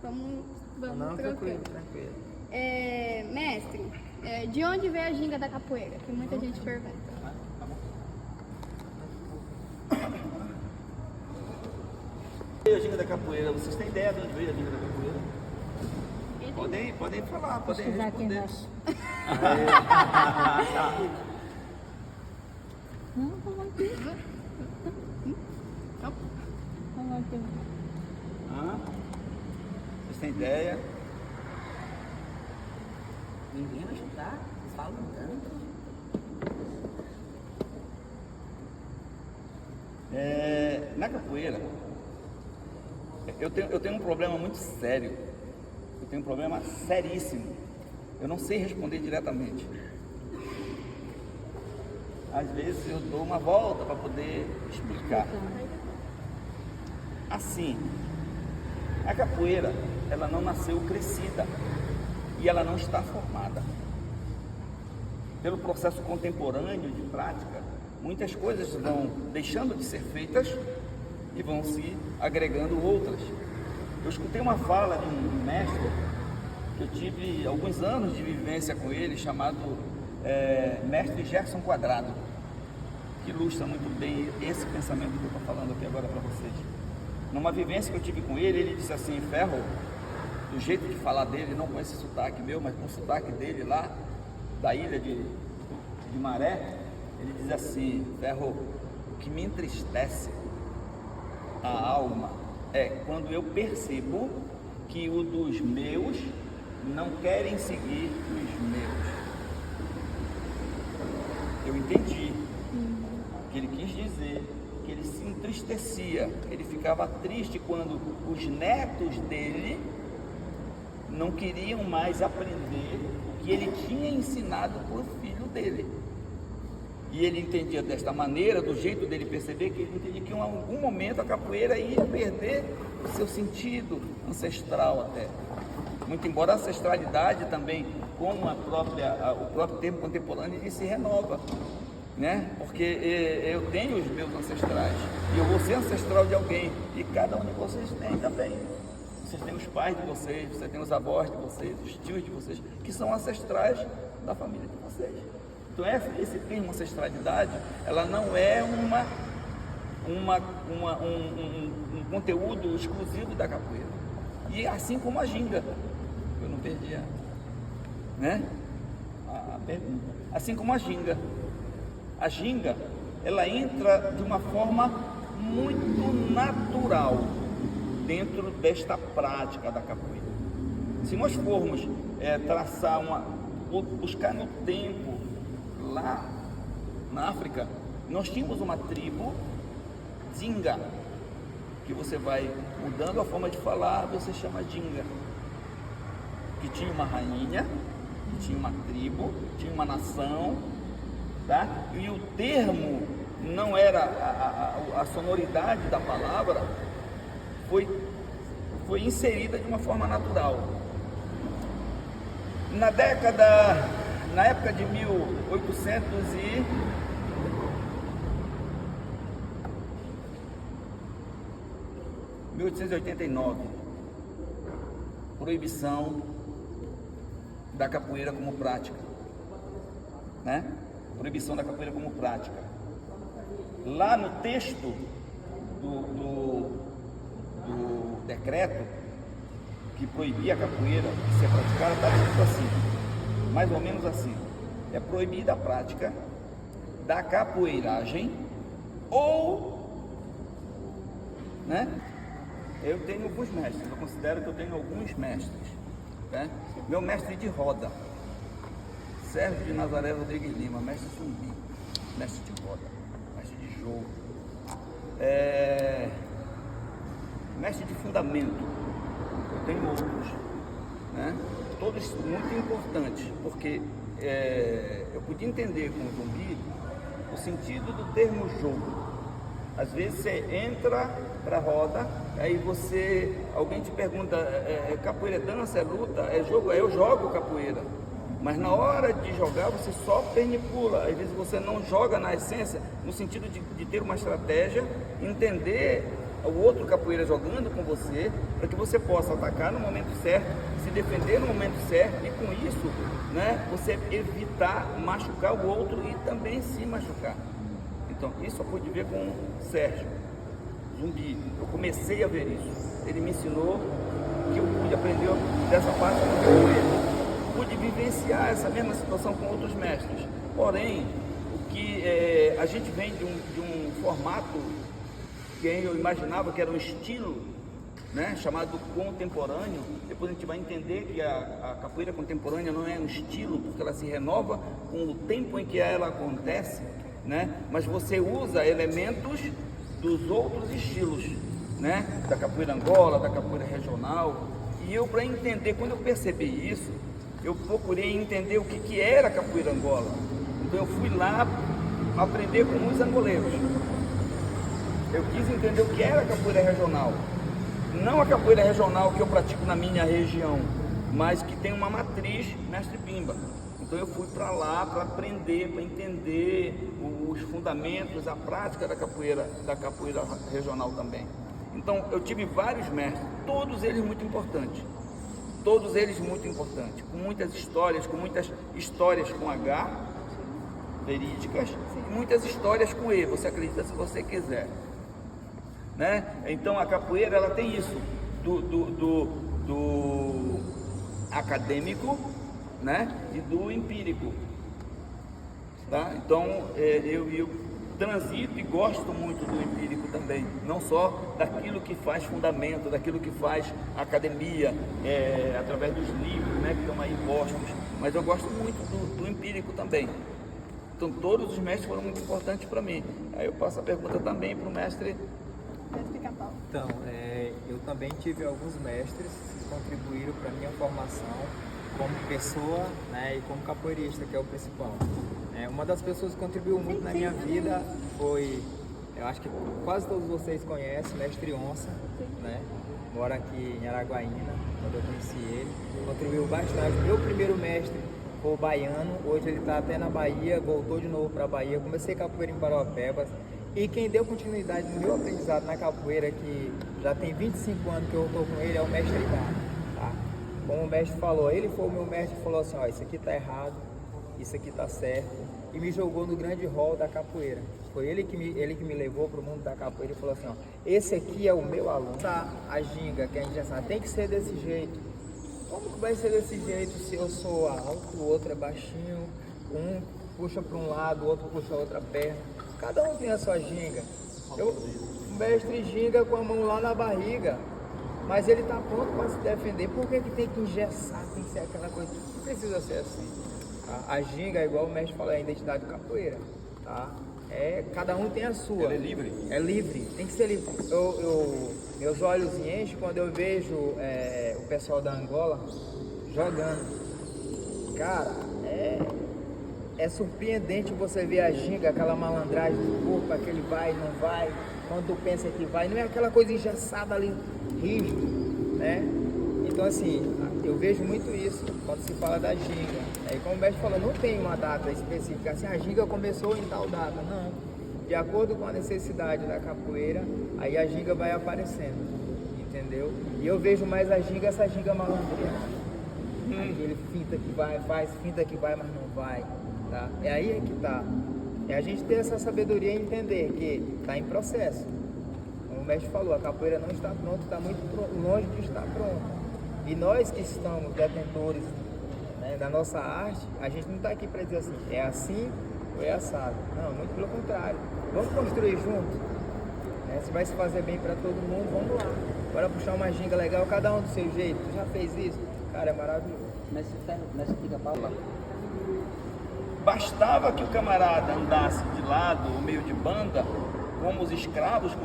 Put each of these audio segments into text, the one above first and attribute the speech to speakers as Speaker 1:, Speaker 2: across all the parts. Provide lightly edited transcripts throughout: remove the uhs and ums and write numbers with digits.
Speaker 1: Vamos
Speaker 2: Não, tranquilo,
Speaker 1: trocando.
Speaker 2: tranquilo.
Speaker 1: Mestre, de onde veio a ginga da capoeira? Que muita gente pergunta.
Speaker 3: A ginga da capoeira, vocês têm ideia de onde veio a ginga da capoeira? Podem falar, podem responder.
Speaker 4: Não, vamos aqui. Vamos aqui.
Speaker 3: Vocês têm ideia?
Speaker 2: Ninguém vai chutar, vocês falam tanto.
Speaker 3: Na capoeira, eu tenho um problema muito sério. Eu tenho um problema seríssimo. Eu não sei responder diretamente. Às vezes eu dou uma volta para poder explicar. Assim, a capoeira, ela não nasceu crescida e ela não está formada. Pelo processo contemporâneo de prática, muitas coisas vão deixando de ser feitas e vão se agregando outras. Eu escutei uma fala de um mestre que eu tive alguns anos de vivência com ele, chamado mestre Gerson Quadrado, que ilustra muito bem esse pensamento que eu estou falando aqui agora para vocês. Numa vivência que eu tive com ele, ele disse assim: Ferro, do jeito de falar dele, não com esse sotaque meu, mas com o sotaque dele lá da ilha de Maré, ele diz assim: Ferro, o que me entristece a alma é quando eu percebo que o dos meus não querem seguir os meus. Eu entendi que ele quis dizer que ele se entristecia, ele ficava triste quando os netos dele não queriam mais aprender o que ele tinha ensinado para o filho dele. E ele entendia desta maneira, do jeito dele perceber, que ele entendia que em algum momento a capoeira ia perder o seu sentido ancestral até. Muito embora a ancestralidade também, como o próprio termo contemporâneo, ele se renova, né? Porque eu tenho os meus ancestrais e eu vou ser ancestral de alguém, e cada um de vocês tem também. Vocês têm os pais de vocês, você tem os avós de vocês, os tios de vocês, que são ancestrais da família de vocês. Então esse termo ancestralidade, ela não é um conteúdo exclusivo da capoeira. E assim como a ginga, eu não perdi a pergunta. Assim como a ginga, ela entra de uma forma muito natural dentro desta prática da capoeira. Se nós formos buscar no tempo, lá na África, nós tínhamos uma tribo Dinga, que você vai mudando a forma de falar, você chama Dinga, que tinha uma rainha, que tinha uma tribo, tinha uma nação, tá? E o termo não era a sonoridade da palavra, foi inserida de uma forma natural. Na época de 1889, proibição da capoeira como prática, né? Proibição da capoeira como prática. Lá no texto do decreto que proibia a capoeira de ser praticada, está escrito assim, mais ou menos assim: é proibida a prática da capoeiragem ou, né? Eu tenho alguns mestres, eu considero que eu tenho alguns mestres, né? Meu mestre de roda, Sérgio de Nazaré Rodrigues Lima, mestre Zumbi, mestre de roda, mestre de jogo, mestre de fundamento, eu tenho outros, né? Todos muito importantes, porque eu podia entender com o Zumbi o sentido do termo jogo. Às vezes você entra para a roda, aí alguém te pergunta, capoeira é dança, é luta, é jogo? Eu jogo capoeira, mas na hora de jogar você só pernicula. Às vezes você não joga na essência, no sentido de ter uma estratégia, entender o outro capoeira jogando com você, para que você possa atacar no momento certo, se defender no momento certo e com isso, né, você evitar machucar o outro e também se machucar. Então, isso eu pude ver com o Sérgio Zumbi. Eu comecei a ver isso. Ele me ensinou que eu pude aprender dessa parte do capoeira. Pude vivenciar essa mesma situação com outros mestres. Porém, o que a gente vem de um formato que eu imaginava que era um estilo, né, chamado contemporâneo. Depois a gente vai entender que a capoeira contemporânea não é um estilo, porque ela se renova com o tempo em que ela acontece, né? Mas você usa elementos dos outros estilos, né? Da capoeira Angola, da capoeira regional. E eu, para entender, quando eu percebi isso, eu procurei entender o que era a capoeira Angola. Então eu fui lá aprender com os angoleiros. Eu quis entender o que era a capoeira regional. Não a capoeira regional que eu pratico na minha região, mas que tem uma matriz mestre Pimba. Então eu fui para lá para aprender, para entender os fundamentos, a prática da capoeira regional também. Então eu tive vários mestres, todos eles muito importantes. Todos eles muito importantes, com muitas histórias com H, verídicas, e muitas histórias com E, você acredita se você quiser. Né? Então a capoeira ela tem isso do acadêmico, né? E do empírico, tá? Então eu transito e gosto muito do empírico também, não só daquilo que faz fundamento, daquilo que faz academia, através dos livros, né, que estão aí postos, mas eu gosto muito do empírico também. Então todos os mestres foram muito importantes para mim. Aí eu passo a pergunta também para o mestre
Speaker 1: Pica-Pau.
Speaker 5: Então, eu também tive alguns mestres que contribuíram para a minha formação como pessoa, né, e como capoeirista, que é o principal. Uma das pessoas que contribuiu muito na minha vida foi, eu acho que quase todos vocês conhecem, mestre Onça, né? Mora aqui em Araguaína, quando eu conheci ele, contribuiu bastante. Meu primeiro mestre foi o baiano, hoje ele está até na Bahia, voltou de novo para a Bahia. Comecei capoeira em Parauapebas. E quem deu continuidade no meu aprendizado na capoeira, que já tem 25 anos que eu estou com ele, é o mestre Ibarra, tá? Como o mestre falou, ele foi o meu mestre e falou assim, ó, isso aqui tá errado, isso aqui tá certo, e me jogou no grande hall da capoeira. Foi ele que me levou para o mundo da capoeira e falou assim, ó, esse aqui é o meu aluno. A ginga, que a gente já sabe, tem que ser desse jeito. Como que vai ser desse jeito se eu sou alto, o outro é baixinho, um puxa para um lado, o outro puxa a outra perna? Cada um tem a sua ginga. O mestre ginga com a mão lá na barriga, mas ele está pronto para se defender. Por que tem que engessar, tem que ser aquela coisa? Não precisa ser assim. Tá? A ginga, igual o mestre fala, é a identidade capoeira. Tá? Cada um tem a sua.
Speaker 3: Ela é livre.
Speaker 5: É livre, tem que ser livre. Meus olhos enchem quando eu vejo o pessoal da Angola jogando. Cara, é surpreendente você ver a ginga, aquela malandragem do corpo, aquele vai, não vai, quando tu pensa que vai, não é aquela coisa engessada ali, rígido, né? Então assim, eu vejo muito isso quando se fala da ginga. Aí como o mestre falou, não tem uma data específica, assim, a ginga começou em tal data, não. De acordo com a necessidade da capoeira, aí a ginga vai aparecendo, entendeu? E eu vejo mais a ginga, essa ginga malandreira. Aquele finta que vai, faz finta que vai, mas não vai. Tá? É aí que tá. É a gente ter essa sabedoria e entender que está em processo. Como o mestre falou, a capoeira não está pronta, está muito longe de estar pronta. E nós que estamos detentores, né, da nossa arte, a gente não está aqui para dizer assim, é assim ou é assado. Não, muito pelo contrário. Vamos construir junto. Né? Se vai se fazer bem para todo mundo, vamos lá. Bora puxar uma ginga legal, cada um do seu jeito. Tu já fez isso? Cara, é maravilhoso.
Speaker 2: Mas Pica-Pau,
Speaker 3: Bastava que o camarada andasse de lado ou meio de banda, como os escravos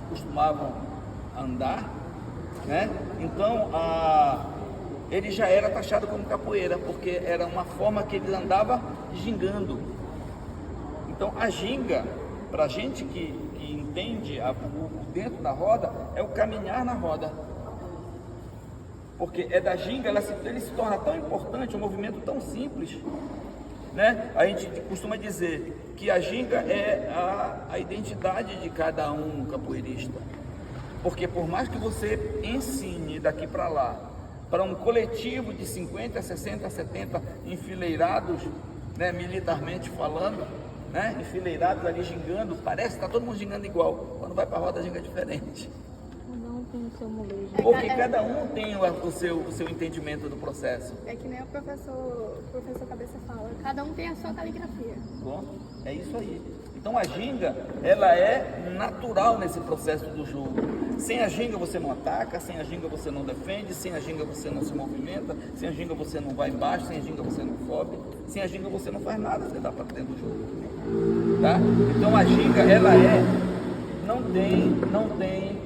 Speaker 3: costumavam andar, né? Então ele já era taxado como capoeira, porque era uma forma que ele andava gingando. Então a ginga, para a gente que entende o dentro da roda, é o caminhar na roda. Porque é da ginga, ele se torna tão importante, um movimento tão simples, né? A gente costuma dizer que a ginga é a identidade de cada um capoeirista. Porque por mais que você ensine daqui para lá, para um coletivo de 50, 60, 70 enfileirados, né, militarmente falando, né, enfileirados ali gingando, parece que está todo mundo gingando igual. Quando vai para a roda, ginga diferente.
Speaker 4: Cada um tem o seu molejo.
Speaker 3: Porque cada um tem o seu entendimento do processo.
Speaker 1: É que nem o professor Cabeça fala, cada um tem a sua caligrafia.
Speaker 3: Bom, é isso aí. Então a ginga, ela é natural nesse processo do jogo. Sem a ginga você não ataca, sem a ginga você não defende, sem a ginga você não se movimenta, sem a ginga você não vai embaixo, sem a ginga você não sobe, sem a ginga você não faz nada, você dá para dentro do jogo. Tá? Então a ginga, ela não tem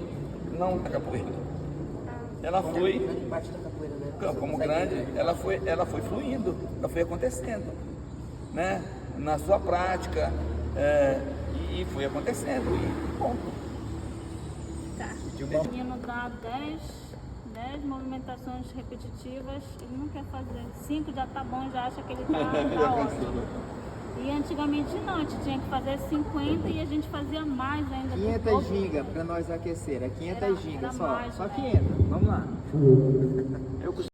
Speaker 3: capoeira. Ela foi,
Speaker 2: Grande parte da capoeira, né?
Speaker 3: como grande, ela foi fluindo, ela foi acontecendo, né? Na sua prática, e foi acontecendo, e ponto.
Speaker 1: Tá.
Speaker 4: O menino dá 10 movimentações repetitivas, ele não quer fazer. 5 já tá bom, já acha que ele tá ótimo. E antigamente não, a gente tinha que fazer 50 e a gente fazia mais ainda.
Speaker 5: 500 gingas para nós aquecer, é 500
Speaker 4: Era
Speaker 5: gingas
Speaker 4: mais,
Speaker 5: só
Speaker 4: né?
Speaker 5: 500, vamos lá.
Speaker 3: Eu